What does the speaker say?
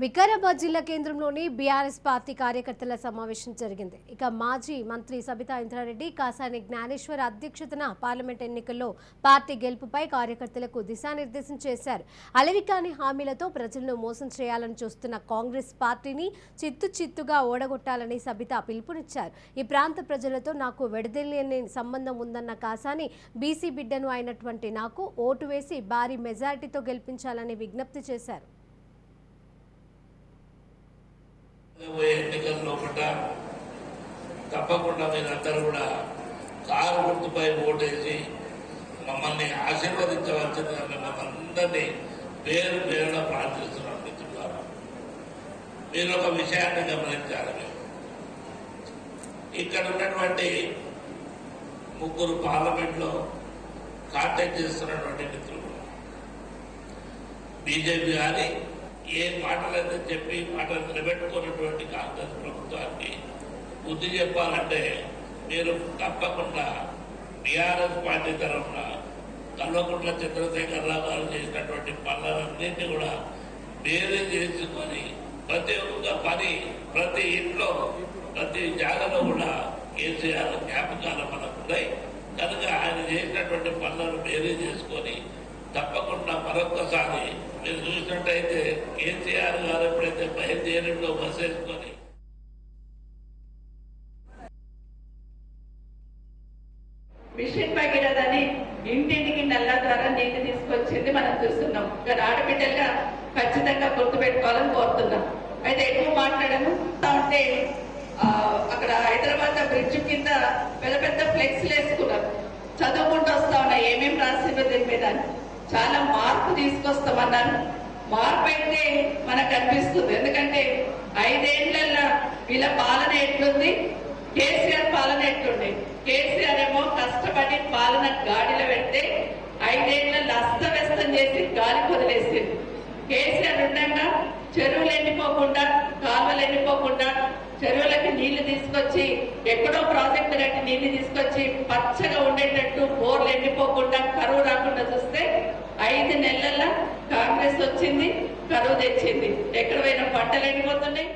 వికారాబాద్ జిల్లా కేంద్రంలోని BRS party కార్యకర్తల సమావేశం జరిగింది. ఇక మాజీ మంత్రి సబితా ఇంద్రారెడ్డి, కాసాని జ్ఞానేశ్వర్ అధ్యక్షతన పార్లమెంట్ ఎన్నికల్లో పార్టీ గెలుపుపై కార్యకర్తలకు దిశానిర్దేశం చేశారు. అలవికాని హామీలతో ప్రజలను మోసం చేయాలని చూస్తున్న కాంగ్రెస్ పార్టీని చిత్తుగా ఓడగొట్టాలని సబితా పిలుపునిచ్చారు. ఈ ప్రాంత ప్రజలతో నాకు విడదీయలేని సంబంధం ఉందన్న కాసాని, బీసీ బిడ్డను అయినటువంటి నాకు ఓటు వేసి భారీ మెజారిటీతో గెలిపించాలని విజ్ఞప్తి చేశారు. ఎన్నికల్లో తప్పకుండా మీరందరూ కూడా కారు గుర్తుపై ఓటేసి మమ్మల్ని ఆశీర్వదించవలసిందిగా మిమ్మల్ని అందరినీ పేరు పేరున ప్రార్థిస్తున్నాం. మిత్రులారా, మీరు ఒక విషయాన్ని గమనించాలి. ఇక్కడ ఉన్నటువంటి ముగ్గురు పార్లమెంట్లో కాంటాక్ట్ చేస్తున్నటువంటి మిత్రులు బీజేపీ కానీ ఏ మాటలైతే చెప్పి మాటలు నిలబెట్టుకున్నటువంటి కాంగ్రెస్ ప్రభుత్వానికి బుద్ధి చెప్పాలంటే మీరు తప్పకుండా బీఆర్ఎస్ పార్టీ తరఫున కల్వకుంట్ల చంద్రశేఖరరావు గారు చేసినటువంటి పనులన్నింటినీ కూడా వేరే చేసుకొని ప్రతి ఒక్క పని ప్రతి ఇంట్లో ప్రతి జాగాలో కూడా కేసీఆర్ జ్ఞాపకాలు మనకు ఉన్నాయి. కనుక ఆయన చేసినటువంటి పనులను వేరే చేసుకొని తప్పకుండా మరొకసారి మీరు చూసినట్టయితే కేసీఆర్ గారు ఎప్పుడైతే బయలుదేరిలో బస్ వేసుకొని మిషన్ భగీరథని ఇంటింటికి నల్ల ద్వారా నీళ్లు తీసుకొచ్చింది మనం చూస్తున్నాం. ఇక్కడ ఆడబిడ్డలుగా ఖచ్చితంగా గుర్తుపెట్టుకోవాలని కోరుతున్నాం. అయితే ఎక్కువ మాట్లాడను అంటే అక్కడ హైదరాబాద్ బ్రిడ్జ్ కింద పెద్ద పెద్ద ఫ్లెక్స్లు వేసుకున్నారు. చదువుకుంటూ వస్తా ఉన్నాయి ఏమేమి రాసిందో దీని మీద చాలా మార్పు తీసుకొస్తామన్నారు. మార్పు అయితే మనకు అనిపిస్తుంది. ఎందుకంటే 5 ఏళ్లలో వీళ్ళ పాలన ఎట్లుంది, కేసీఆర్ పాలన ఎట్లుంది. కేసీఆర్ ఏమో కష్టపడి పాలన గాడిలో పెడితే 5 ఏళ్లలో అస్తవ్యస్తం చేసి గాలి వదిలేసింది. కేసీఆర్ ఉండగా చెరువులు ఎండిపోకుండా, కాలువలు ఎండిపోకుండా చెరువులకి నీళ్లు తీసుకొచ్చి ఎక్కడో ప్రాజెక్టు కట్టి నీళ్లు తీసుకొచ్చి పచ్చగా ఉండేటట్టు బోర్లు ఎండిపోకుండా కరువు రాకుండా చూస్తే 5 నెలల కాంగ్రెస్ వచ్చింది, కరువు తెచ్చింది. ఎక్కడ పోయినా పంటలు ఎండిపోతున్నాయి.